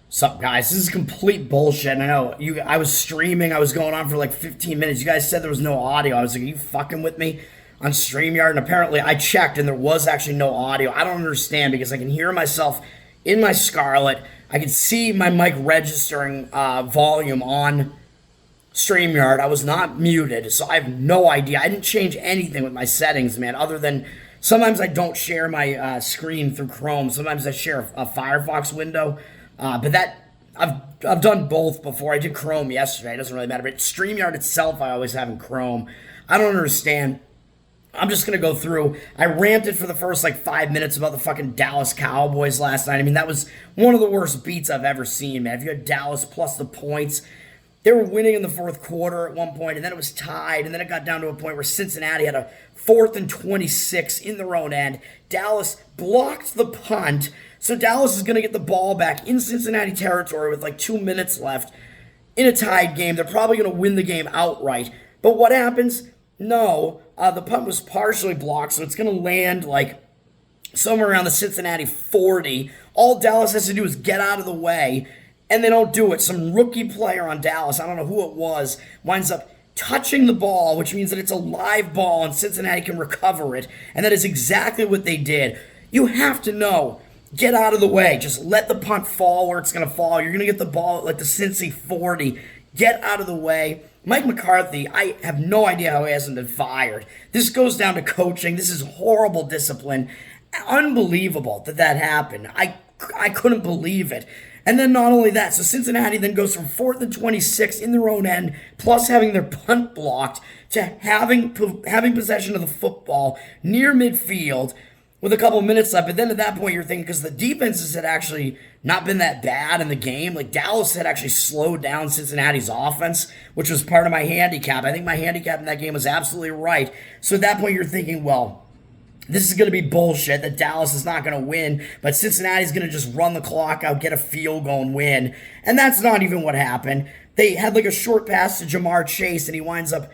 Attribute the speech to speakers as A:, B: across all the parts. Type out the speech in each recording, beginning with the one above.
A: Sup, guys? This is complete bullshit. And I know I was streaming. I was going on for like 15 minutes. You guys said there was no audio. I was like, "Are you fucking with me on StreamYard?" And apparently, I checked, and there was actually no audio. I don't understand because I can hear myself in my Scarlett. I can see my mic registering volume on StreamYard. I was not muted, so I have no idea. I didn't change anything with my settings, man. Other than sometimes I don't share my screen through Chrome. Sometimes I share a Firefox window. But that I've done both before. I did Chrome yesterday. It doesn't really matter. But StreamYard itself, I always have in Chrome. I don't understand. I'm just gonna go through. I ranted for the first like 5 minutes about the fucking Dallas Cowboys last night. I mean, that was one of the worst beats I've ever seen, man. If you had Dallas plus the points, they were winning in the fourth quarter at one point, and then it was tied, and then it got down to a point where Cincinnati had a 4th and 26 in their own end. Dallas blocked the punt, so Dallas is going to get the ball back in Cincinnati territory with like 2 minutes left in a tied game. They're probably going to win the game outright. But what happens? No, the punt was partially blocked, so it's going to land like somewhere around the Cincinnati 40. All Dallas has to do is get out of the way, and they don't do it. Some rookie player on Dallas, I don't know who it was, winds up touching the ball, which means that it's a live ball and Cincinnati can recover it. And that is exactly what they did. You have to know, get out of the way. Just let the punt fall where it's going to fall. You're going to get the ball at like the Cincy 40. Get out of the way. Mike McCarthy, I have no idea how he hasn't been fired. This goes down to coaching. This is horrible discipline. Unbelievable that happened. I couldn't believe it. And then not only that, so Cincinnati then goes from 4th and 26 in their own end, plus having their punt blocked, to having possession of the football near midfield with a couple of minutes left. But then at that point, you're thinking, because the defenses had actually not been that bad in the game, like Dallas had actually slowed down Cincinnati's offense, which was part of my handicap. I think my handicap in that game was absolutely right. So at that point, you're thinking, well, this is going to be bullshit that Dallas is not going to win, but Cincinnati's going to just run the clock out, get a field goal, and win. And that's not even what happened. They had like a short pass to Jamar Chase, and he winds up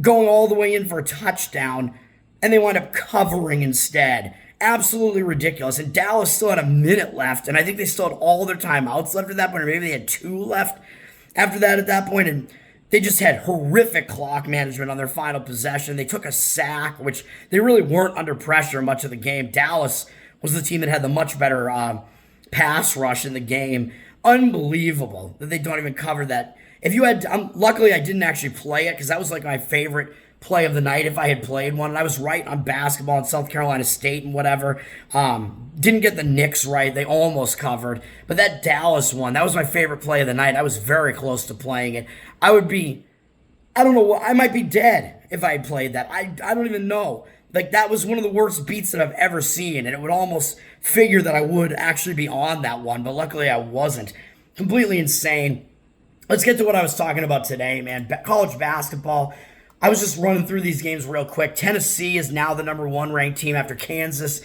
A: going all the way in for a touchdown, and they wind up covering instead. Absolutely ridiculous. And Dallas still had a minute left, and I think they still had all their timeouts left at that point, or maybe they had 2 left after that at that point, and they just had horrific clock management on their final possession. They took a sack, which they really weren't under pressure much of the game. Dallas was the team that had the much better pass rush in the game. Unbelievable that they don't even cover that. If you had, luckily I didn't actually play it because that was like my favorite play of the night if I had played one. And I was right on basketball in South Carolina State and whatever. Didn't get the Knicks right. They almost covered. But that Dallas one, that was my favorite play of the night. I was very close to playing it. I don't know, I might be dead if I had played that. I don't even know. Like, that was one of the worst beats that I've ever seen, and it would almost figure that I would actually be on that one, but luckily I wasn't. Completely insane. Let's get to what I was talking about today, man. College basketball. I was just running through these games real quick. Tennessee is now the number 1 ranked team after Kansas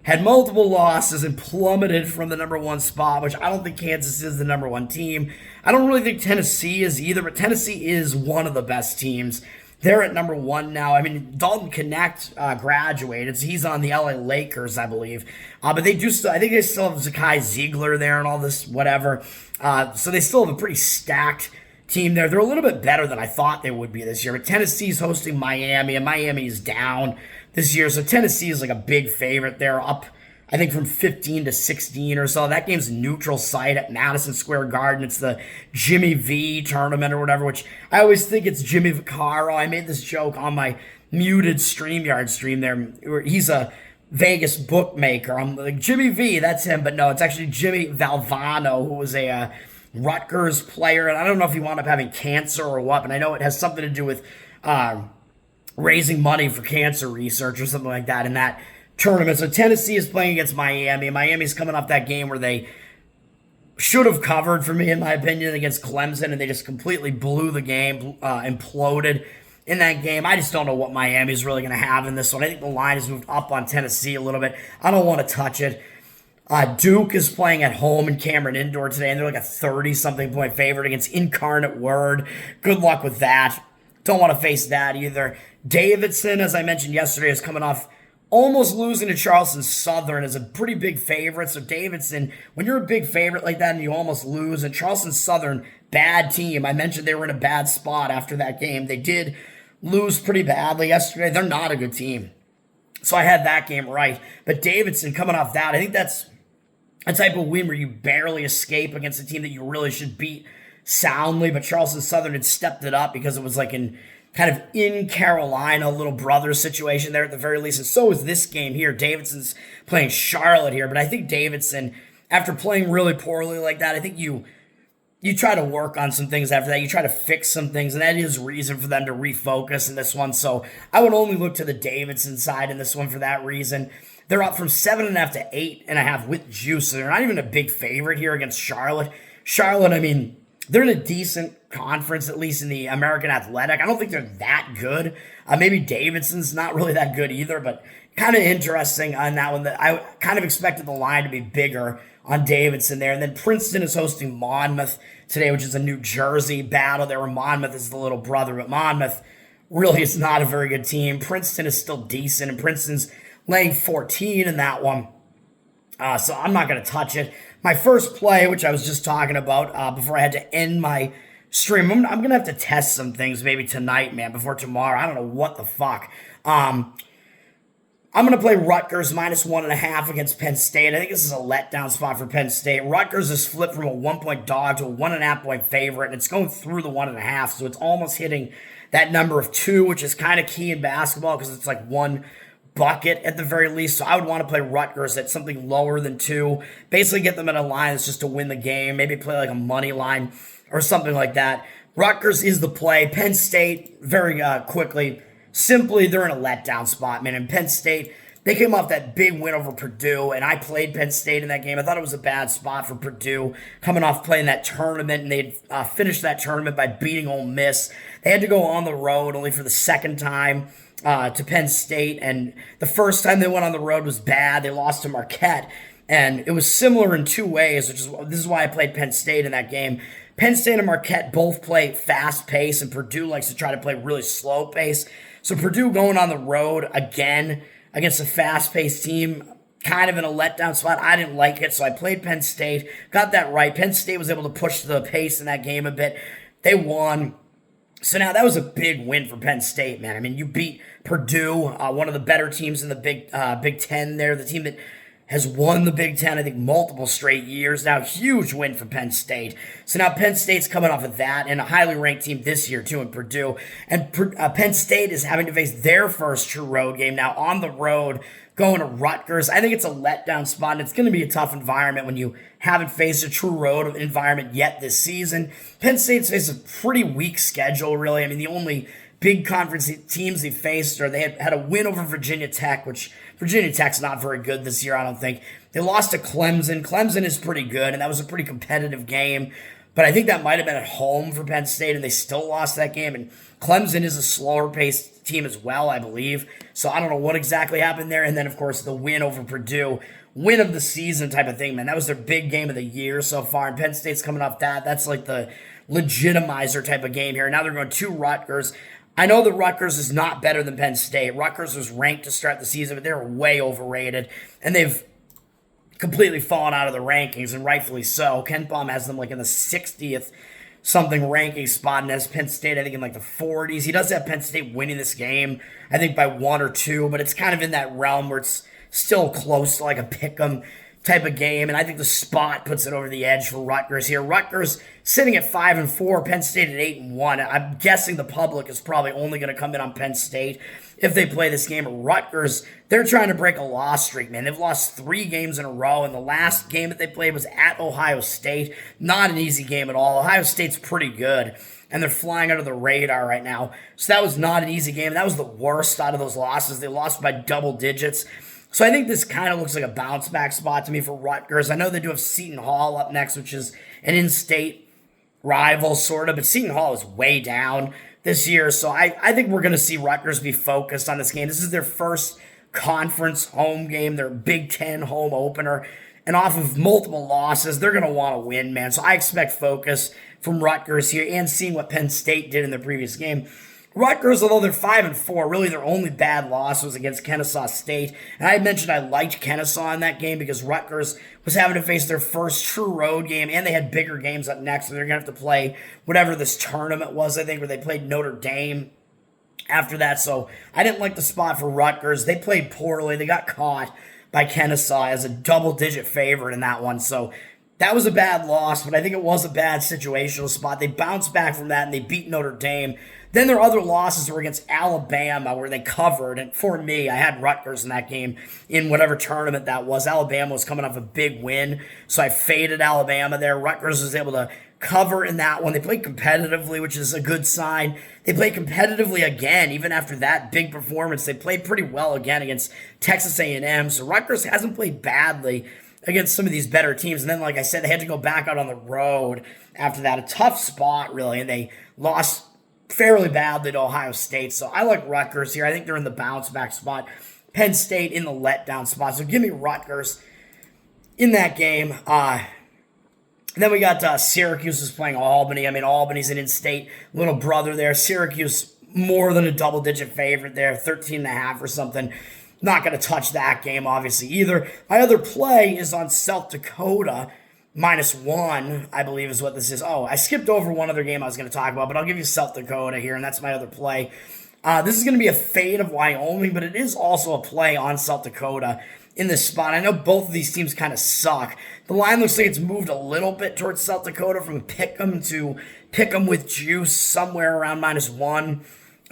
A: had multiple losses and plummeted from the number 1 spot, which I don't think Kansas is the number 1 team. I don't really think Tennessee is either, but Tennessee is one of the best teams. They're at number 1 now. I mean, Dalton Connect graduated. So he's on the LA Lakers, I believe. But they do still, I think they still have Zakai Ziegler there and all this, whatever. So they still have a pretty stacked team there. They're a little bit better than I thought they would be this year. But Tennessee's hosting Miami, and Miami is down this year. So Tennessee is like a big favorite. They're up, I think, from 15 to 16 or so. That game's neutral site at Madison Square Garden. It's the Jimmy V tournament or whatever, which I always think it's Jimmy Vaccaro. I made this joke on my muted StreamYard stream there. He's a Vegas bookmaker. I'm like, Jimmy V, that's him. But no, it's actually Jimmy Valvano, who was a Rutgers player. And I don't know if he wound up having cancer or what, but I know it has something to do with raising money for cancer research or something like that in that tournament. So Tennessee is playing against Miami. Miami's coming off that game where they should have covered, for me, in my opinion, against Clemson, and they just completely blew the game, imploded in that game. I just don't know what Miami's really going to have in this one. I think the line has moved up on Tennessee a little bit. I don't want to touch it. Duke is playing at home in Cameron Indoor today, and they're like a 30-something point favorite against Incarnate Word. Good luck with that. Don't want to face that either. Davidson, as I mentioned yesterday, is coming off almost losing to Charleston Southern is a pretty big favorite. So Davidson, when you're a big favorite like that and you almost lose, and Charleston Southern, bad team. I mentioned they were in a bad spot after that game. They did lose pretty badly yesterday. They're not a good team. So I had that game right. But Davidson coming off that, I think that's a type of win where you barely escape against a team that you really should beat soundly. But Charleston Southern had stepped it up because it was like in Carolina, little brother situation there at the very least. And so is this game here. Davidson's playing Charlotte here. But I think Davidson, after playing really poorly like that, I think you try to work on some things after that. You try to fix some things, and that is reason for them to refocus in this one. So I would only look to the Davidson side in this one for that reason. They're up from 7.5 to 8.5 with juice. So they're not even a big favorite here against Charlotte. Charlotte, I mean, they're in a decent conference, at least in the American Athletic. I don't think they're that good. Maybe Davidson's not really that good either, but kind of interesting on that one. That I kind of expected the line to be bigger on Davidson there. And then Princeton is hosting Monmouth today, which is a New Jersey battle there, where Monmouth is the little brother. But Monmouth really is not a very good team. Princeton is still decent, and Princeton's laying 14 in that one. So I'm not going to touch it. My first play, which I was just talking about before I had to end my stream, I'm going to have to test some things maybe tonight, man, before tomorrow. I don't know what the fuck. I'm going to play Rutgers minus 1.5 against Penn State. I think this is a letdown spot for Penn State. Rutgers has flipped from a 1-point dog to a 1.5-point favorite, and it's going through the 1.5, so it's almost hitting that number of 2, which is kind of key in basketball because it's like one bucket at the very least. So I would want to play Rutgers at something lower than 2. Basically get them at a line that's just to win the game. Maybe play like a money line or something like that. Rutgers is the play. Penn State, very quickly, simply they're in a letdown spot, man. And Penn State, they came off that big win over Purdue, and I played Penn State in that game. I thought it was a bad spot for Purdue coming off playing that tournament, and they'd finished that tournament by beating Ole Miss. They had to go on the road only for the second time to Penn State, and the first time they went on the road was bad. They lost to Marquette, and it was similar in 2 ways, this is why I played Penn State in that game. Penn State and Marquette both play fast pace, and Purdue likes to try to play really slow pace. So Purdue going on the road again against a fast-paced team, kind of in a letdown spot. I didn't like it, so I played Penn State, got that right. Penn State was able to push the pace in that game a bit. They won. So now that was a big win for Penn State, man. I mean, you beat Purdue, one of the better teams in the Big Ten there, the team that has won the Big Ten, I think, multiple straight years. Now, huge win for Penn State. So now Penn State's coming off of that, and a highly ranked team this year, too, in Purdue. And Penn State is having to face their first true road game now on the road, going to Rutgers. I think it's a letdown spot, and it's going to be a tough environment when you haven't faced a true road environment yet this season. Penn State's faced a pretty weak schedule, really. I mean, the only big conference teams they faced, or they had a win over Virginia Tech, which Virginia Tech's not very good this year, I don't think. They lost to Clemson. Clemson is pretty good, and that was a pretty competitive game. But I think that might have been at home for Penn State, and they still lost that game. And Clemson is a slower-paced team as well, I believe. So I don't know what exactly happened there. And then, of course, the win over Purdue, win of the season type of thing, man. That was their big game of the year so far, and Penn State's coming off that. That's like the legitimizer type of game here. Now they're going to Rutgers. I know that Rutgers is not better than Penn State. Rutgers was ranked to start the season, but they're way overrated, and they've completely fallen out of the rankings, and rightfully so. Ken Palm has them like in the 60th something ranking spot, and has Penn State, I think, in like the 40s. He does have Penn State winning this game, I think by 1 or 2, but it's kind of in that realm where it's still close to like a pick'em type of game, and I think the spot puts it over the edge for Rutgers here. Rutgers sitting at 5-4, Penn State at 8-1. I'm guessing the public is probably only going to come in on Penn State if they play this game. Rutgers, they're trying to break a loss streak, man. They've lost 3 games in a row, and the last game that they played was at Ohio State. Not an easy game at all. Ohio State's pretty good, and they're flying under the radar right now. So that was not an easy game. That was the worst out of those losses. They lost by double digits. So I think this kind of looks like a bounce-back spot to me for Rutgers. I know they do have Seton Hall up next, which is an in-state rival, sort of, but Seton Hall is way down this year. So I think we're going to see Rutgers be focused on this game. This is their first conference home game, their Big Ten home opener, and off of multiple losses, they're going to want to win, man. So I expect focus from Rutgers here, and seeing what Penn State did in the previous game. Rutgers, although they're 5-4, really their only bad loss was against Kennesaw State. And I mentioned I liked Kennesaw in that game because Rutgers was having to face their first true road game, and they had bigger games up next, so they're going to have to play whatever this tournament was, I think, where they played Notre Dame after that. So I didn't like the spot for Rutgers. They played poorly. They got caught by Kennesaw as a double-digit favorite in that one. So that was a bad loss, but I think it was a bad situational spot. They bounced back from that, and they beat Notre Dame. Then their other losses were against Alabama, where they covered. And for me, I had Rutgers in that game in whatever tournament that was. Alabama was coming off a big win, so I faded Alabama there. Rutgers was able to cover in that one. They played competitively, which is a good sign. They played competitively again, even after that big performance. They played pretty well again against Texas A&M. So Rutgers hasn't played badly against some of these better teams. And then, like I said, they had to go back out on the road after that. A tough spot, really, and they lost fairly badly to Ohio State. So I like Rutgers here. I think they're in the bounce back spot. Penn State in the letdown spot. So give me Rutgers in that game. Then we got Syracuse is playing Albany. I mean, Albany's an in-state little brother there. Syracuse more than a double-digit favorite there, 13.5 or something. Not going to touch that game, obviously, either. My other play is on South Dakota, -1, I believe is what this is. Oh, I skipped over one other game I was going to talk about, but I'll give you South Dakota here, and that's my other play. This is going to be a fade of Wyoming, but it is also a play on South Dakota in this spot. I know both of these teams kind of suck. The line looks like it's moved a little bit towards South Dakota from pick'em to pick'em with juice, somewhere around -1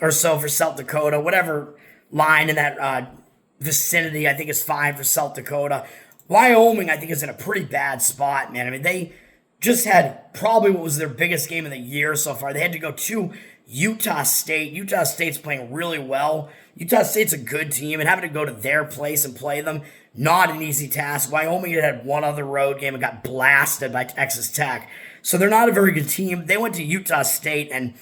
A: or so for South Dakota. Whatever line in that vicinity, I think is fine for South Dakota. Wyoming, I think, is in a pretty bad spot, man. I mean, they just had probably what was their biggest game of the year so far. They had to go to Utah State. Utah State's playing really well. Utah State's a good team, and having to go to their place and play them, not an easy task. Wyoming had one other road game and got blasted by Texas Tech. So they're not a very good team. They went to Utah State and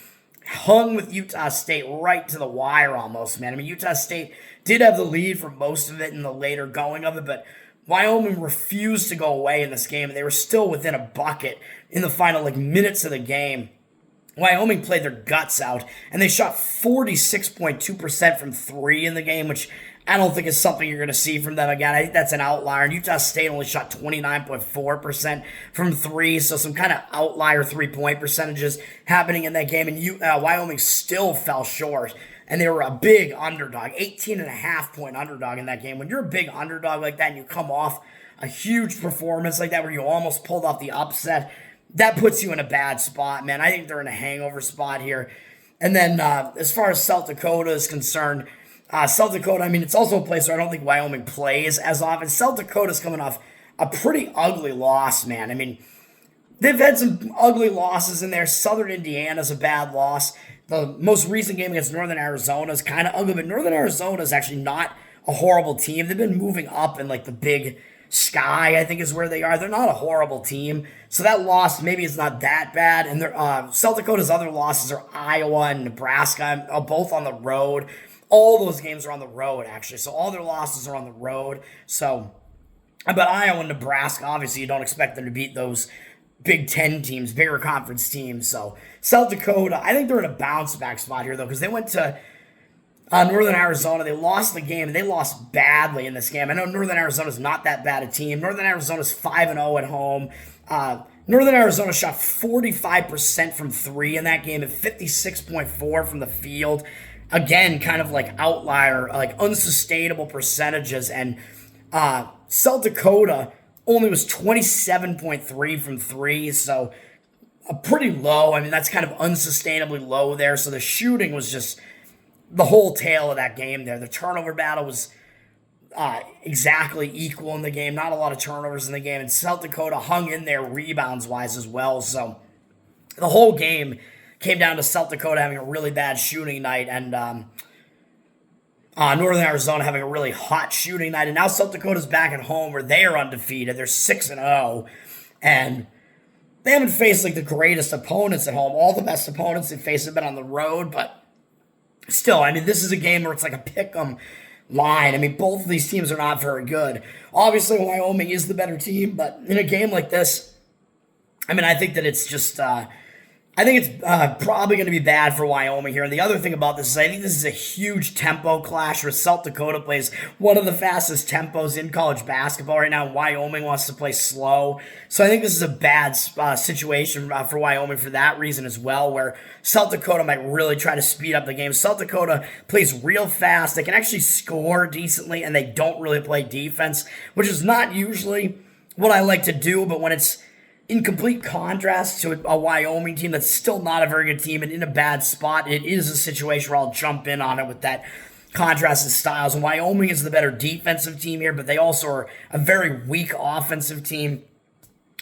A: hung with Utah State right to the wire almost, man. I mean, Utah State did have the lead for most of it in the later going of it, but Wyoming refused to go away in this game, and they were still within a bucket in the final minutes of the game. Wyoming played their guts out, and they shot 46.2% from three in the game, which I don't think is something you're going to see from them again. I think that's an outlier. And Utah State only shot 29.4% from three, so some kind of outlier three-point percentages happening in that game, and Wyoming still fell short. And they were a big underdog, 18.5-point underdog in that game. When you're a big underdog like that and you come off a huge performance like that where you almost pulled off the upset, that puts you in a bad spot, man. I think they're in a hangover spot here. And then as far as South Dakota is concerned, South Dakota, I mean, it's also a place where I don't think Wyoming plays as often. South Dakota's coming off a pretty ugly loss, man. I mean, they've had some ugly losses in there. Southern Indiana's a bad loss. The most recent game against Northern Arizona is kind of ugly, but Northern Arizona is actually not a horrible team. They've been moving up in the big sky, I think is where they are. They're not a horrible team. So that loss maybe is not that bad. And South Dakota's other losses are Iowa and Nebraska, both on the road. All those games are on the road, actually. So all their losses are on the road. So, but Iowa and Nebraska, obviously you don't expect them to beat those Big Ten teams, bigger conference teams. So South Dakota, I think they're in a bounce back spot here, though, because they went to Northern Arizona. They lost the game, and they lost badly in this game. I know Northern Arizona's not that bad a team. Northern Arizona's 5-0 at home. Northern Arizona shot 45% from three in that game and 56.4% from the field. Again, kind of outlier, unsustainable percentages. And South Dakota only was 27.3% from three, so pretty low. I mean, that's kind of unsustainably low there. So the shooting was just the whole tale of that game there. The turnover battle was exactly equal in the game. Not a lot of turnovers in the game. And South Dakota hung in there rebounds-wise as well. So the whole game came down to South Dakota having a really bad shooting night and Northern Arizona having a really hot shooting night. And now South Dakota's back at home where they are undefeated. They're 6-0. And they haven't faced the greatest opponents at home. All the best opponents they faced have been on the road. But still, I mean, this is a game where it's a pick-em line. I mean, both of these teams are not very good. Obviously, Wyoming is the better team. But in a game like this, I mean, I think that it's just I think it's probably going to be bad for Wyoming here. And the other thing about this is I think this is a huge tempo clash where South Dakota plays one of the fastest tempos in college basketball right now. Wyoming wants to play slow. So I think this is a bad situation for Wyoming for that reason as well, where South Dakota might really try to speed up the game. South Dakota plays real fast. They can actually score decently, and they don't really play defense, which is not usually what I like to do, but when it's in complete contrast to a Wyoming team that's still not a very good team and in a bad spot, it is a situation where I'll jump in on it with that contrast in styles. And Wyoming is the better defensive team here, but they also are a very weak offensive team.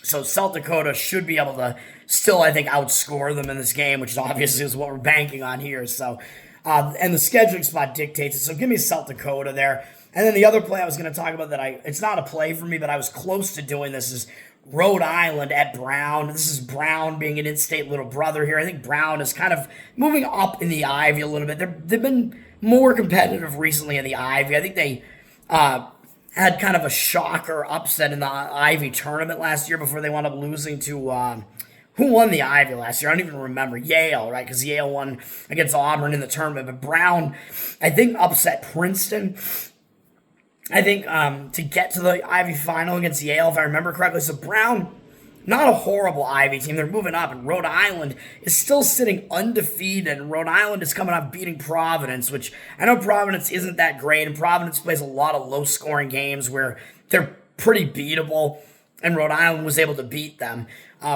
A: So South Dakota should be able to still, I think, outscore them in this game, which obviously is what we're banking on here. So, and the scheduling spot dictates it. So give me South Dakota there. And then the other play I was going to talk about it's not a play for me, but I was close to doing this, is Rhode Island at Brown. This is Brown being an in-state little brother here. I think Brown is kind of moving up in the Ivy a little bit. They've been more competitive recently in the Ivy. I think they had kind of a shocker upset in the Ivy tournament last year before they wound up losing to who won the Ivy last year? I don't even remember. Yale, right? Because Yale won against Auburn in the tournament. But Brown, I think, upset Princeton. I think to get to the Ivy final against Yale, if I remember correctly. So Brown, not a horrible Ivy team. They're moving up, and Rhode Island is still sitting undefeated. And Rhode Island is coming off beating Providence, which I know Providence isn't that great, and Providence plays a lot of low-scoring games where they're pretty beatable, and Rhode Island was able to beat them,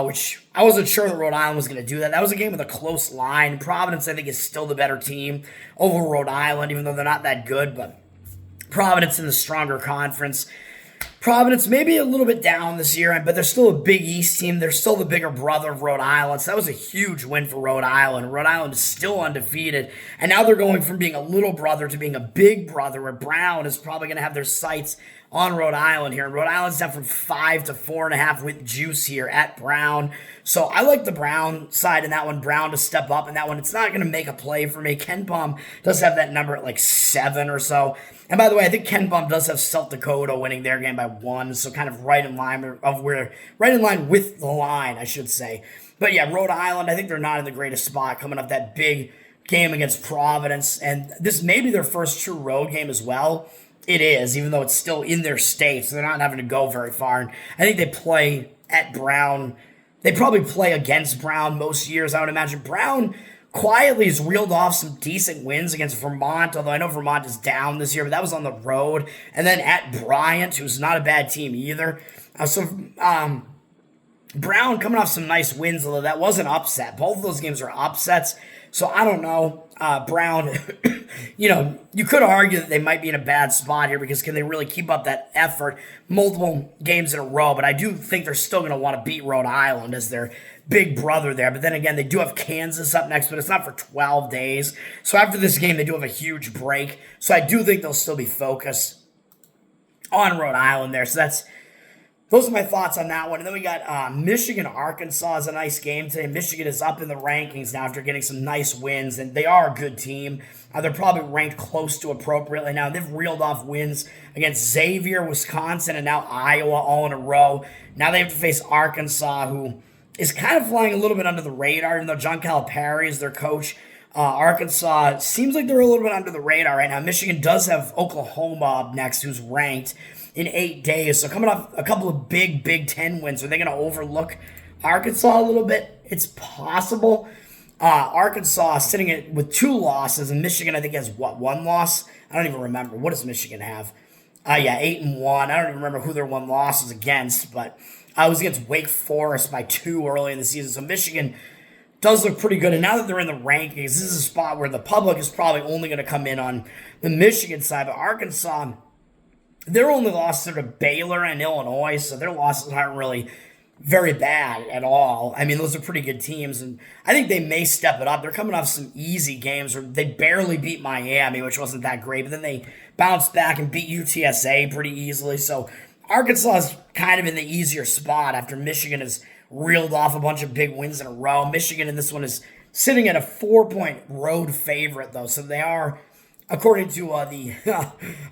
A: which I wasn't sure that Rhode Island was going to do that. That was a game with a close line. Providence, I think, is still the better team over Rhode Island, even though they're not that good, but Providence in the stronger conference. Providence maybe a little bit down this year, but they're still a Big East team. They're still the bigger brother of Rhode Island. So that was a huge win for Rhode Island. Rhode Island is still undefeated. And now they're going from being a little brother to being a big brother, where Brown is probably going to have their sights on Rhode Island here. And Rhode Island's down from 5 to 4.5 with juice here at Brown. So I like the Brown side in that one. Brown to step up in that one. It's not going to make a play for me. Ken Pom does have that number at like 7 or so. And by the way, I think Ken Pom does have South Dakota winning their game by 1, so kind of right in line with the line, I should say. But yeah, Rhode Island, I think they're not in the greatest spot coming up that big game against Providence, and this may be their first true road game as well. It is, even though it's still in their state, so they're not having to go very far. And I think they play at Brown. They probably play against Brown most years, I would imagine. Brown quietly has reeled off some decent wins against Vermont, although I know Vermont is down this year, but that was on the road. And then at Bryant, who's not a bad team either. Brown coming off some nice wins, although that was an upset. Both of those games are upsets. So I don't know. Brown, you could argue that they might be in a bad spot here because can they really keep up that effort multiple games in a row? But I do think they're still going to want to beat Rhode Island as their big brother there. But then again, they do have Kansas up next, but it's not for 12 days. So after this game, they do have a huge break. So I do think they'll still be focused on Rhode Island there. So those are my thoughts on that one. And then we got Michigan-Arkansas is a nice game today. Michigan is up in the rankings now after getting some nice wins, and they are a good team. They're probably ranked close to appropriately now. They've reeled off wins against Xavier, Wisconsin, and now Iowa all in a row. Now they have to face Arkansas, who is kind of flying a little bit under the radar, even though John Calipari is their coach. Arkansas seems like they're a little bit under the radar right now. Michigan does have Oklahoma up next, who's ranked in 8 days. So coming off a couple of big Big Ten wins, are they going to overlook Arkansas a little bit? It's possible. Arkansas sitting with 2 losses, and Michigan, I think, has, 1 loss? I don't even remember. What does Michigan have? 8-1. I don't even remember who their 1 loss is against, but it was against Wake Forest by 2 early in the season. So Michigan does look pretty good. And now that they're in the rankings, this is a spot where the public is probably only going to come in on the Michigan side. But Arkansas, their only losses are to Baylor and Illinois, so their losses aren't really very bad at all. I mean, those are pretty good teams, and I think they may step it up. They're coming off some easy games where they barely beat Miami, which wasn't that great, but then they bounced back and beat UTSA pretty easily. So Arkansas is kind of in the easier spot after Michigan has reeled off a bunch of big wins in a row. Michigan in this one is sitting at a 4-point road favorite, though, so they are according to the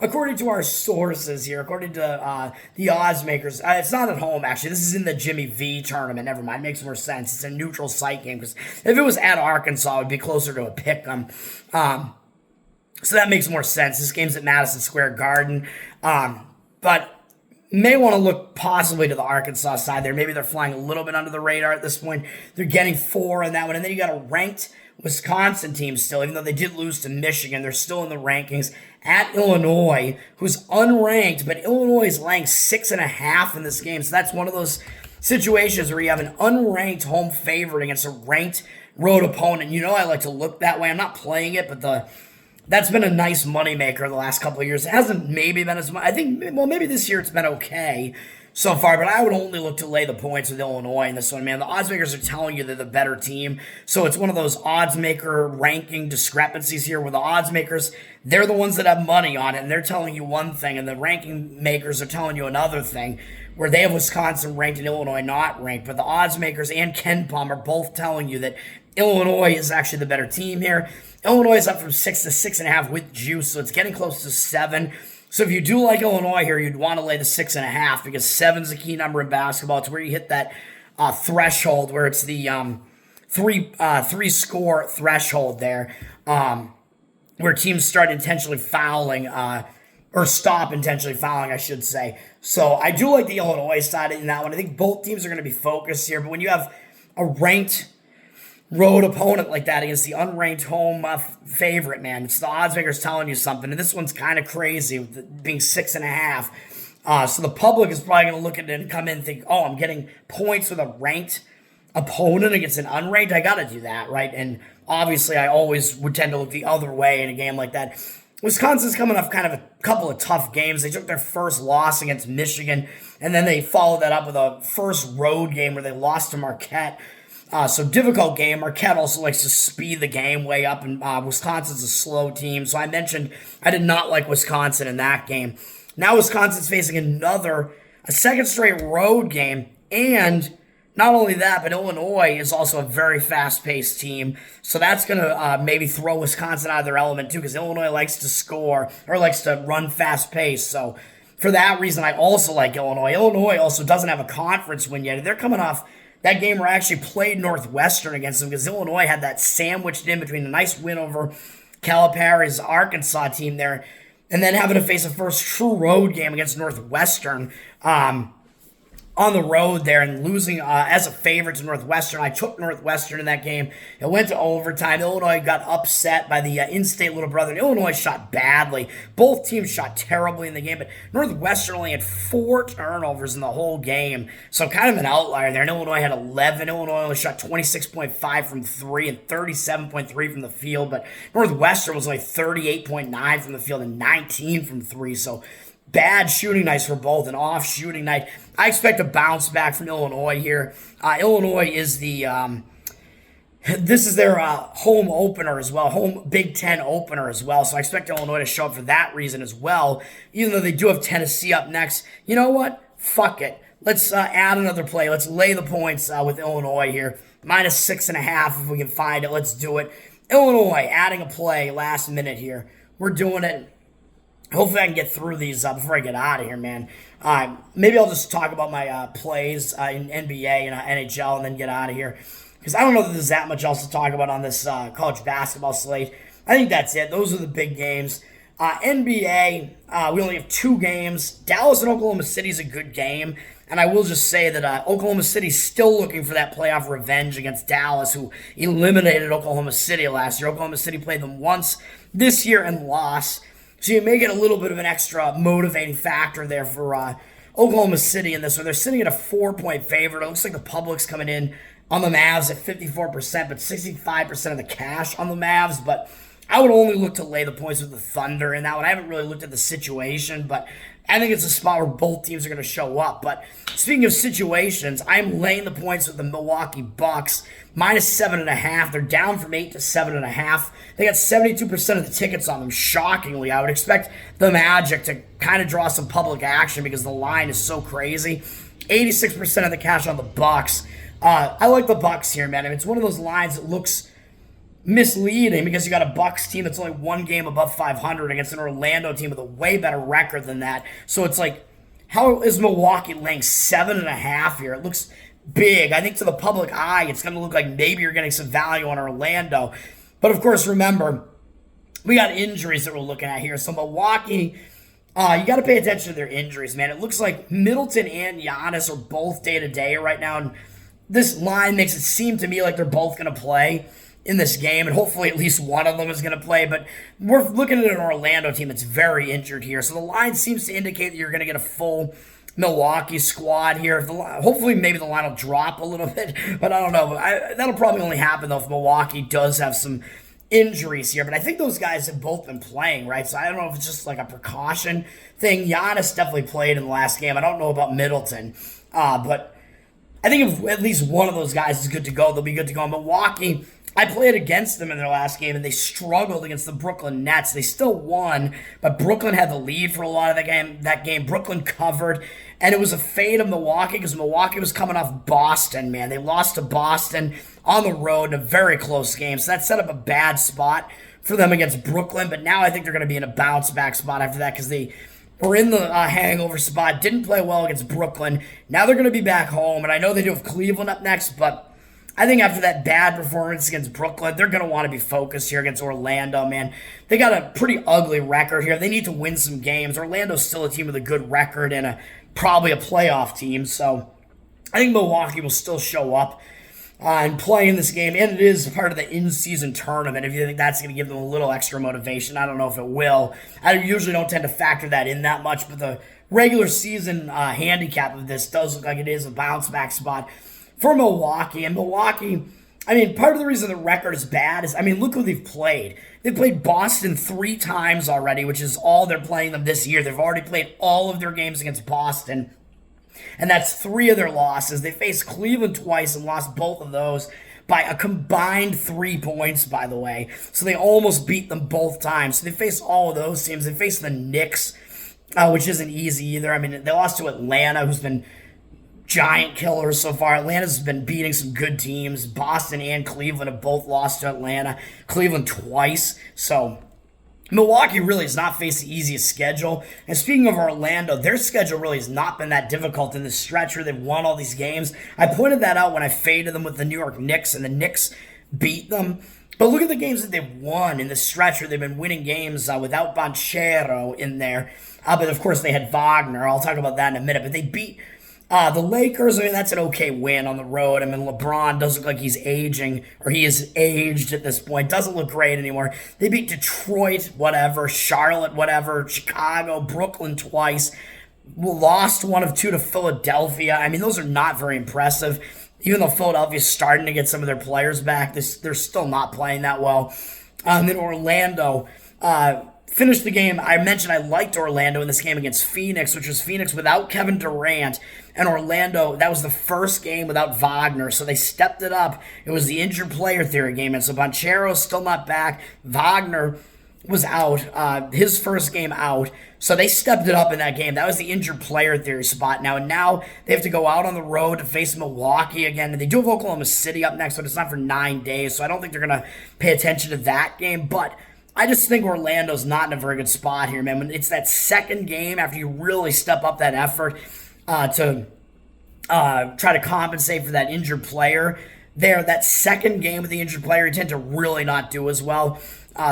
A: according to our sources here, according to the odds makers, it's not at home actually. This is in the Jimmy V tournament. Never mind, makes more sense. It's a neutral site game because if it was at Arkansas, it would be closer to a pick 'em. So that makes more sense. This game's at Madison Square Garden, but may want to look possibly to the Arkansas side there. Maybe they're flying a little bit under the radar at this point. They're getting 4 in that one, and then you got a ranked Wisconsin team still, even though they did lose to Michigan, they're still in the rankings at Illinois, who's unranked, but Illinois is laying 6.5 in this game. So that's one of those situations where you have an unranked home favorite against a ranked road opponent. You know I like to look that way. I'm not playing it, but that's been a nice moneymaker the last couple of years. It hasn't maybe been as much. I think, well, maybe this year it's been okay so far, but I would only look to lay the points with Illinois in this one, man. The odds makers are telling you they're the better team, so it's one of those odds maker ranking discrepancies here where the odds makers, they're the ones that have money on it, and they're telling you one thing, and the ranking makers are telling you another thing, where they have Wisconsin ranked and Illinois not ranked, but the odds makers and Ken Palm are both telling you that Illinois is actually the better team here. Illinois is up from 6 to 6.5 with juice, so it's getting close to 7. So if you do like Illinois here, you'd want to lay the 6.5 because 7 is a key number in basketball. It's where you hit that threshold where it's the three score threshold there, where teams start intentionally fouling or stop intentionally fouling, I should say. So I do like the Illinois side in that one. I think both teams are going to be focused here, but when you have a ranked road opponent like that against the unranked home favorite, man, it's the odds makers telling you something. And this one's kind of crazy with it being 6.5. So the public is probably going to look at it and come in and think, oh, I'm getting points with a ranked opponent against an unranked. I got to do that, right? And obviously I always would tend to look the other way in a game like that. Wisconsin's coming off kind of a couple of tough games. They took their first loss against Michigan, and then they followed that up with a first road game where they lost to Marquette. So difficult game. Marquette also likes to speed the game way up, and Wisconsin's a slow team. So I mentioned I did not like Wisconsin in that game. Now Wisconsin's facing a second straight road game, and not only that, but Illinois is also a very fast-paced team. So that's going to maybe throw Wisconsin out of their element too, because Illinois likes to score or likes to run fast-paced. So for that reason, I also like Illinois. Illinois also doesn't have a conference win yet. They're coming off that game where I actually played Northwestern against them because Illinois had that sandwiched in between a nice win over Calipari's Arkansas team there and then having to face a first true road game against Northwestern on the road there and losing as a favorite to Northwestern. I took Northwestern in that game. It went to overtime. Illinois got upset by the in-state little brother. And Illinois shot badly. Both teams shot terribly in the game, but Northwestern only had 4 turnovers in the whole game. So kind of an outlier there. And Illinois had 11. Illinois only shot 26.5 from 3 and 37.3 from the field, but Northwestern was only 38.9 from the field and 19 from 3. So bad shooting nights for both, an off shooting night. I expect a bounce back from Illinois here. Illinois is this is their home opener as well, home Big Ten opener as well. So I expect Illinois to show up for that reason as well, even though they do have Tennessee up next. You know what? Fuck it. Let's add another play. Let's lay the points with Illinois here. Minus 6.5 if we can find it. Let's do it. Illinois adding a play last minute here. We're doing it. Hopefully I can get through these before I get out of here, man. Maybe I'll just talk about my plays in NBA and NHL and then get out of here. Because I don't know that there's that much else to talk about on this college basketball slate. I think that's it. Those are the big games. NBA, we only have 2 games. Dallas and Oklahoma City is a good game. And I will just say that Oklahoma City's still looking for that playoff revenge against Dallas, who eliminated Oklahoma City last year. Oklahoma City played them once this year and lost. So you may get a little bit of an extra motivating factor there for Oklahoma City in this one. They're sitting at a 4-point favorite. It looks like the public's coming in on the Mavs at 54%, but 65% of the cash on the Mavs. But I would only look to lay the points with the Thunder in that one. I haven't really looked at the situation, but I think it's a spot where both teams are going to show up. But speaking of situations, I'm laying the points with the Milwaukee Bucks. Minus 7.5. They're down from 8 to 7.5. They got 72% of the tickets on them. Shockingly, I would expect the Magic to kind of draw some public action because the line is so crazy. 86% of the cash on the Bucks. I like the Bucks here, man. I mean, it's one of those lines that looks misleading because you got a Bucks team that's only one game above 500 against an Orlando team with a way better record than that. So it's like, how is Milwaukee laying 7.5 here? It looks big. I think to the public eye, it's going to look like maybe you're getting some value on Orlando. But of course, remember, we got injuries that we're looking at here. So Milwaukee, you got to pay attention to their injuries, man. It looks like Middleton and Giannis are both day-to-day right now. And this line makes it seem to me like they're both going to play in this game, and hopefully at least one of them is going to play. But we're looking at an Orlando team that's very injured here. So the line seems to indicate that you're going to get a full Milwaukee squad here. Hopefully maybe the line will drop a little bit, but I don't know. That'll probably only happen, though, if Milwaukee does have some injuries here. But I think those guys have both been playing, right? So I don't know if it's just like a precaution thing. Giannis definitely played in the last game. I don't know about Middleton, but I think if at least one of those guys is good to go, they'll be good to go. In Milwaukee, I played against them in their last game, and they struggled against the Brooklyn Nets. They still won, but Brooklyn had the lead for a lot of that game. Brooklyn covered, and it was a fade of Milwaukee because Milwaukee was coming off Boston, man. They lost to Boston on the road in a very close game, so that set up a bad spot for them against Brooklyn. But now I think they're going to be in a bounce-back spot after that because they were in the hangover spot, didn't play well against Brooklyn. Now they're going to be back home, and I know they do have Cleveland up next, but I think after that bad performance against Brooklyn, they're going to want to be focused here against Orlando, man. They got a pretty ugly record here. They need to win some games. Orlando's still a team with a good record and probably a playoff team. So I think Milwaukee will still show up and play in this game. And it is part of the in-season tournament. If you think that's going to give them a little extra motivation, I don't know if it will. I usually don't tend to factor that in that much, but the regular season handicap of this does look like it is a bounce-back spot for Milwaukee. And Milwaukee, I mean, part of the reason the record is bad is, I mean, look who they've played. They've played Boston 3 times already, which is all they're playing them this year. They've already played all of their games against Boston, and that's 3 of their losses. They faced Cleveland twice and lost both of those by a combined 3 points, by the way. So they almost beat them both times. So they faced all of those teams. They faced the Knicks, which isn't easy either. I mean, they lost to Atlanta, who's been giant killers so far. Atlanta's been beating some good teams. Boston and Cleveland have both lost to Atlanta. Cleveland twice. So Milwaukee really has not faced the easiest schedule. And speaking of Orlando, their schedule really has not been that difficult in this stretch where they've won all these games. I pointed that out when I faded them with the New York Knicks, and the Knicks beat them. But look at the games that they've won in the stretch where they've been winning games without Banchero in there. But of course they had Wagner. I'll talk about that in a minute. But they beat the Lakers. I mean, that's an okay win on the road. I mean, LeBron doesn't look like he's aging, or he is aged at this point. Doesn't look great anymore. They beat Detroit, whatever, Charlotte, whatever, Chicago, Brooklyn twice. Lost 1 of 2 to Philadelphia. I mean, those are not very impressive. Even though Philadelphia's starting to get some of their players back, they're still not playing that well. And then Orlando finished the game. I mentioned I liked Orlando in this game against Phoenix, which was Phoenix without Kevin Durant. And Orlando, that was the first game without Wagner, so they stepped it up. It was the injured player theory game, and so Banchero's still not back. Wagner was out, his first game out, so they stepped it up in that game. That was the injured player theory spot now they have to go out on the road to face Milwaukee again, and they do have Oklahoma City up next, but it's not for 9 days, so I don't think they're going to pay attention to that game. But I just think Orlando's not in a very good spot here, man. When it's that second game after you really step up that effort to try to compensate for that injured player there, that second game with the injured player, you tend to really not do as well.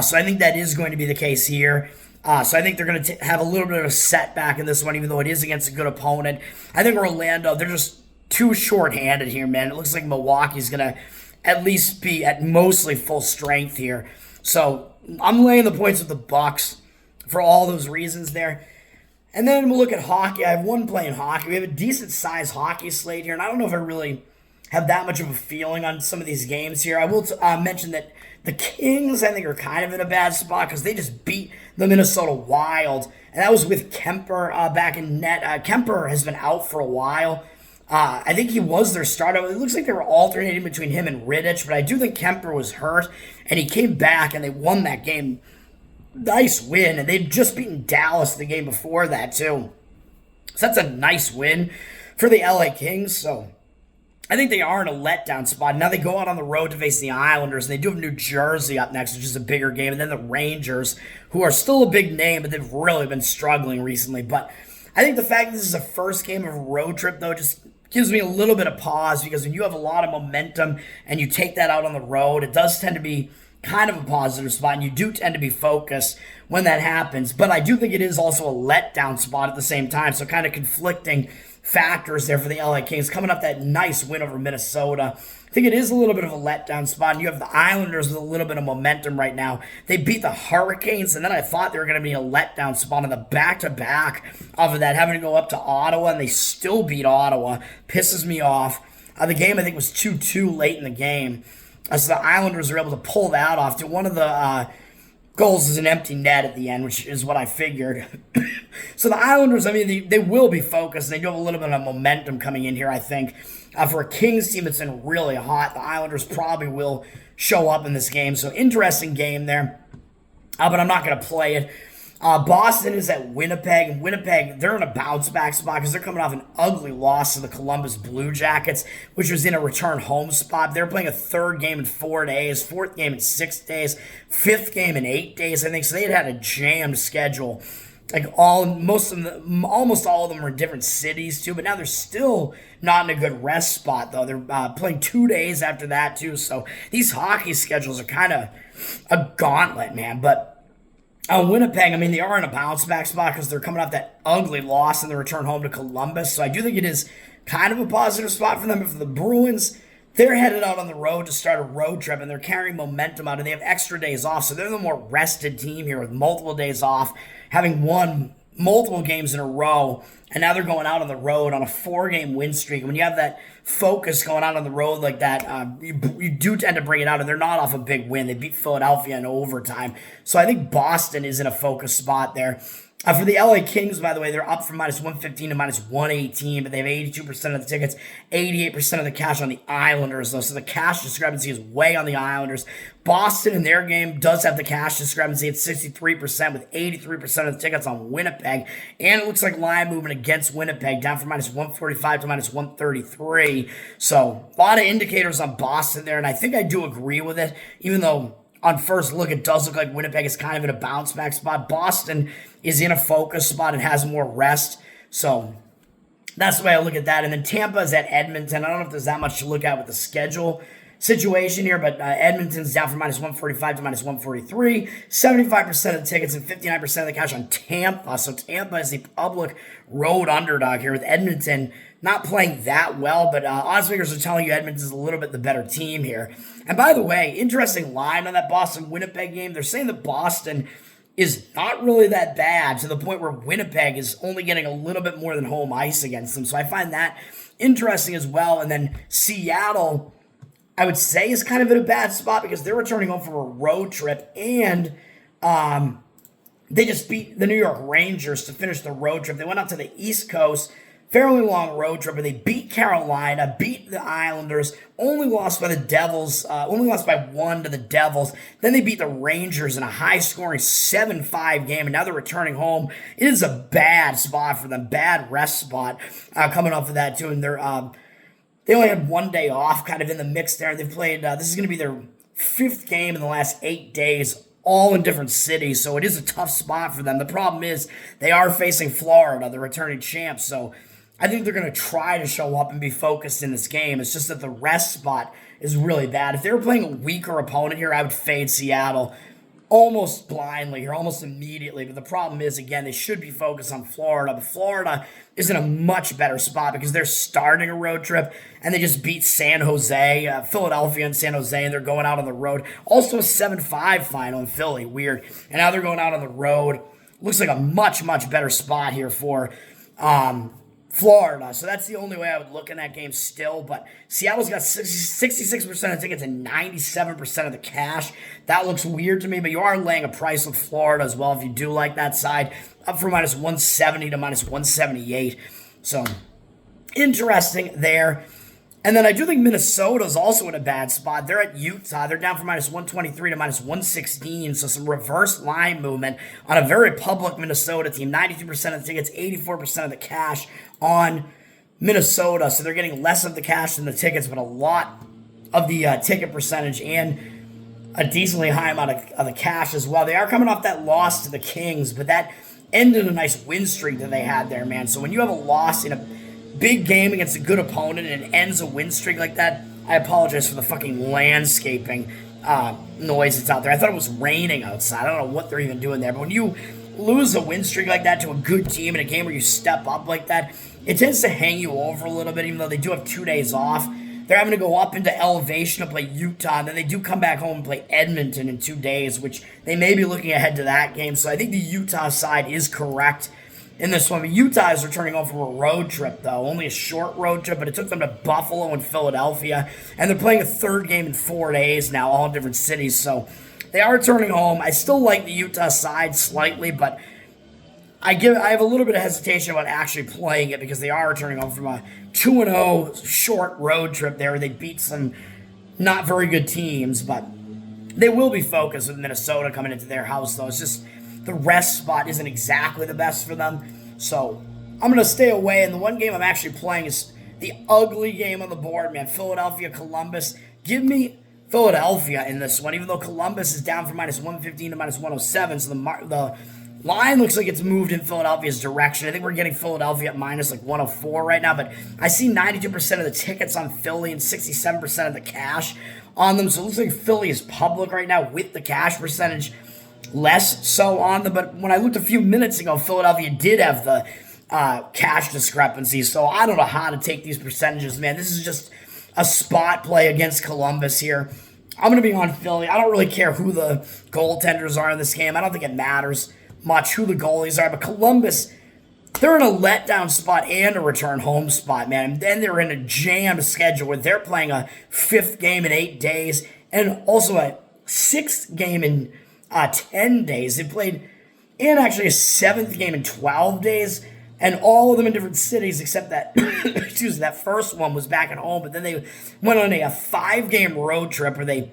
A: So I think that is going to be the case here. So I think they're going to have a little bit of a setback in this one, even though it is against a good opponent. I think Orlando, they're just too short-handed here, man. It looks like Milwaukee's going to at least be at mostly full strength here. So I'm laying the points with the Bucks for all those reasons there. And then we'll look at hockey. I have one playing hockey. We have a decent-sized hockey slate here, and I don't know if I really have that much of a feeling on some of these games here. I will mention that the Kings, I think, are kind of in a bad spot because they just beat the Minnesota Wild, and that was with Kemper back in net. Kemper has been out for a while. I think he was their starter. It looks like they were alternating between him and Rittich, but I do think Kemper was hurt, and he came back, and they won that game. Nice win, and they'd just beaten Dallas the game before that, too. So that's a nice win for the LA Kings, so I think they are in a letdown spot. Now they go out on the road to face the Islanders, and they do have New Jersey up next, which is a bigger game, and then the Rangers, who are still a big name, but they've really been struggling recently. But I think the fact that this is a first game of a road trip, though, just gives me a little bit of pause, because when you have a lot of momentum and you take that out on the road, it does tend to be kind of a positive spot, and you do tend to be focused when that happens. But I do think it is also a letdown spot at the same time, so kind of conflicting factors there for the LA Kings coming up that nice win over Minnesota. I think it is a little bit of a letdown spot, and you have the Islanders with a little bit of momentum right now. They beat the Hurricanes, and then I thought they were going to be a letdown spot on the back-to-back off of that, having to go up to Ottawa, and they still beat Ottawa. Pisses me off. The game, I think, was 2-2 late in the game. So the Islanders were able to pull that off. One of the goals is an empty net at the end, which is what I figured. So the Islanders, I mean, they will be focused. They do have a little bit of momentum coming in here, I think. For a Kings team that's been really hot, the Islanders probably will show up in this game. So interesting game there. But I'm not going to play it. Boston is at Winnipeg, and Winnipeg, they're in a bounce-back spot because they're coming off an ugly loss to the Columbus Blue Jackets, which was in a return home spot. They're playing a third game in 4 days, fourth game in 6 days, fifth game in 8 days, I think. So they had a jammed schedule. Like almost all of them were in different cities too, but now they're still not in a good rest spot though. They're playing 2 days after that too. So these hockey schedules are kind of a gauntlet, man. But Winnipeg, I mean, they are in a bounce-back spot because they're coming off that ugly loss in the return home to Columbus. So I do think it is kind of a positive spot for them. But for the Bruins, they're headed out on the road to start a road trip, and they're carrying momentum out, and they have extra days off. So they're the more rested team here with multiple days off, having won multiple games in a row, and now they're going out on the road on a 4-game win streak. And when you have that focus going out on the road like that, you do tend to bring it out, and they're not off a big win. They beat Philadelphia in overtime. So I think Boston is in a focus spot there. For the LA Kings, by the way, they're up from -115 to -118, but they have 82% of the tickets, 88% of the cash on the Islanders, though. So the cash discrepancy is way on the Islanders. Boston, in their game, does have the cash discrepancy at 63%, with 83% of the tickets on Winnipeg. And it looks like line movement against Winnipeg, down from -145 to -133. So a lot of indicators on Boston there, and I think I do agree with it, even though on first look, it does look like Winnipeg is kind of in a bounce-back spot. Boston is in a focus spot and has more rest. So that's the way I look at that. And then Tampa is at Edmonton. I don't know if there's that much to look at with the schedule situation here, but Edmonton's down from -145 to -143. 75% of the tickets and 59% of the cash on Tampa. So Tampa is the public road underdog here, with Edmonton not playing that well, but odds makers are telling you Edmonton's a little bit the better team here. And by the way, interesting line on that Boston-Winnipeg game. They're saying that Boston is not really that bad, to the point where Winnipeg is only getting a little bit more than home ice against them. So I find that interesting as well. And then Seattle, I would say, is kind of in a bad spot because they're returning home from a road trip, and they just beat the New York Rangers to finish the road trip. They went out to the East Coast, fairly long road trip, and they beat Carolina, beat the Islanders, only lost by the Devils, only lost by 1 to the Devils. Then they beat the Rangers in a high-scoring 7-5 game, and now they're returning home. It is a bad spot for them, bad rest spot coming off of that too, and they only had 1 day off kind of in the mix there. They've played, this is going to be their 5th game in the last 8 days, all in different cities, so it is a tough spot for them. The problem is they are facing Florida, the returning champs, so I think they're going to try to show up and be focused in this game. It's just that the rest spot is really bad. If they were playing a weaker opponent here, I would fade Seattle almost blindly here, almost immediately. But the problem is, again, they should be focused on Florida. But Florida is in a much better spot because they're starting a road trip, and they just beat San Jose, Philadelphia and San Jose, and they're going out on the road. Also a 7-5 final in Philly, weird. And now they're going out on the road. Looks like a much, much better spot here for Florida. So that's the only way I would look in that game still. But Seattle's got 66% of tickets and 97% of the cash. That looks weird to me, but you are laying a price with Florida as well if you do like that side. Up from -170 to -178. So interesting there. And then I do think Minnesota's also in a bad spot. They're at Utah. They're down from -123 to -116. So some reverse line movement on a very public Minnesota team. 92% of the tickets, 84% of the cash on Minnesota, so they're getting less of the cash than the tickets, but a lot of the ticket percentage and a decently high amount of the cash as well. They are coming off that loss to the Kings, but that ended a nice win streak that they had there, man. So when you have a loss in a big game against a good opponent and it ends a win streak like that, I apologize for the fucking landscaping noise that's out there. I thought it was raining outside. I don't know what they're even doing there, but when you lose a win streak like that to a good team in a game where you step up like that, it tends to hang you over a little bit, even though they do have 2 days off. They're having to go up into elevation to play Utah, and then they do come back home and play Edmonton in 2 days, which they may be looking ahead to that game. So I think the Utah side is correct in this one. Utah is returning home from a road trip, though. Only a short road trip, but it took them to Buffalo and Philadelphia. And they're playing a third game in 4 days now, all in different cities. So they are returning home. I still like the Utah side slightly, but I have a little bit of hesitation about actually playing it because they are returning home from a 2-0 short road trip there. They beat some not very good teams, but they will be focused with Minnesota coming into their house, though. It's just the rest spot isn't exactly the best for them. So I'm going to stay away. And the one game I'm actually playing is the ugly game on the board, man. Philadelphia-Columbus. Give me Philadelphia in this one, even though Columbus is down from -115 to -107. So the line looks like it's moved in Philadelphia's direction. I think we're getting Philadelphia at -104 right now, but I see 92% of the tickets on Philly and 67% of the cash on them. So it looks like Philly is public right now with the cash percentage less so on them. But when I looked a few minutes ago, Philadelphia did have the cash discrepancy. So I don't know how to take these percentages, man. This is just a spot play against Columbus here. I'm going to be on Philly. I don't really care who the goaltenders are in this game. I don't think it matters much who the goalies are, but Columbus, they're in a letdown spot and a return home spot, man. And then they're in a jammed schedule where they're playing a 5th game in 8 days and also a 6th game in 10 days. They played in actually a 7th game in 12 days, and all of them in different cities except that, excuse me, that first one was back at home, but then they went on a 5-game road trip where they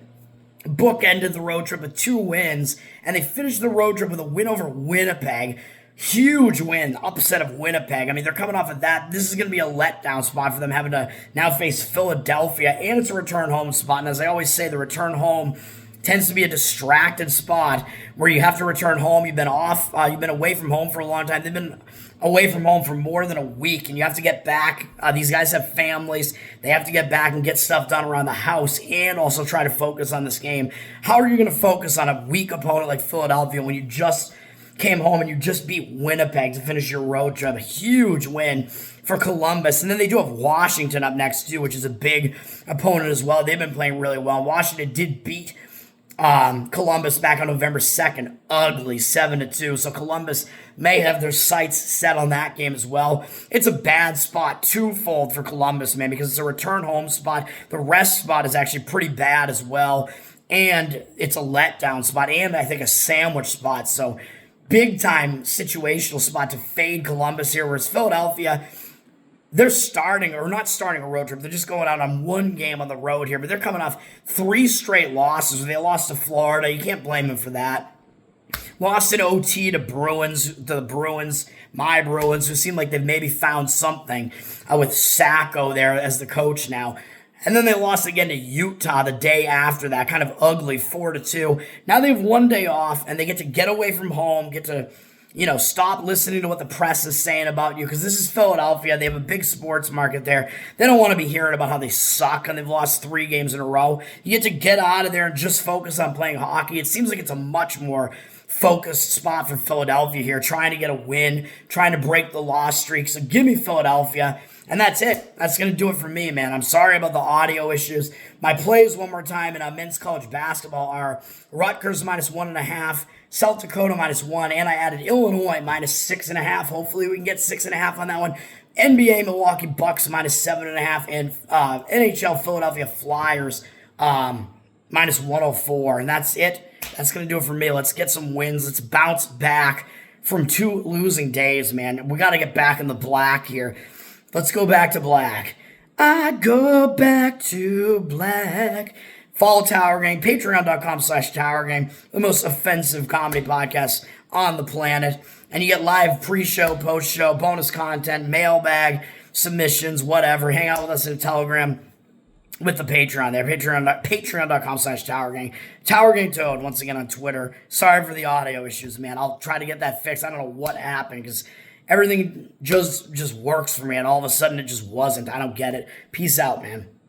A: bookended the road trip with 2 wins, and they finished the road trip with a win over Winnipeg. Huge win, upset of Winnipeg. I mean, they're coming off of that. This is going to be a letdown spot for them, having to now face Philadelphia, and it's a return home spot. And as I always say, the return home tends to be a distracted spot where you have to return home. You've been off, you've been away from home for a long time. They've been away from home for more than a week, and you have to get back. These guys have families. They have to get back and get stuff done around the house and also try to focus on this game. How are you going to focus on a weak opponent like Philadelphia when you just came home and you just beat Winnipeg to finish your road trip? A huge win for Columbus. And then they do have Washington up next too, which is a big opponent as well. They've been playing really well. Washington did beat Columbus back on November 2nd, ugly 7-2. So Columbus may have their sights set on that game as well. It's a bad spot, twofold for Columbus, man, because it's a return home spot. The rest spot is actually pretty bad as well, and it's a letdown spot, and I think a sandwich spot. So big time situational spot to fade Columbus here, whereas Philadelphia, they're starting, or not starting a road trip. They're just going out on 1 game on the road here, but they're coming off 3 straight losses. They lost to Florida. You can't blame them for that. Lost in OT to the Bruins, my Bruins, who seem like they've maybe found something with Sacco there as the coach now. And then they lost again to Utah the day after that, kind of ugly, 4-2. Now they have 1 day off, and they get to get away from home, get to stop listening to what the press is saying about you, because this is Philadelphia. They have a big sports market there. They don't want to be hearing about how they suck and they've lost 3 games in a row. You get to get out of there and just focus on playing hockey. It seems like it's a much more focused spot for Philadelphia here, trying to get a win, trying to break the loss streak. So give me Philadelphia. And that's it. That's going to do it for me, man. I'm sorry about the audio issues. My plays one more time in men's college basketball are Rutgers -1.5, South Dakota -1, and I added Illinois -6.5. Hopefully we can get 6.5 on that one. NBA Milwaukee Bucks -7.5, and NHL Philadelphia Flyers -104. And that's it. That's going to do it for me. Let's get some wins. Let's bounce back from 2 losing days, man. We got to get back in the black here. Let's go back to black. I go back to black. Follow Tower Game, patreon.com/Tower Game, the most offensive comedy podcast on the planet. And you get live pre-show, post-show, bonus content, mailbag, submissions, whatever. Hang out with us in Telegram with the Patreon there. Patreon.com/Tower Gang. Tower Gang Toad, once again on Twitter. Sorry for the audio issues, man. I'll try to get that fixed. I don't know what happened because everything just works for me, and all of a sudden it just wasn't. I don't get it. Peace out, man.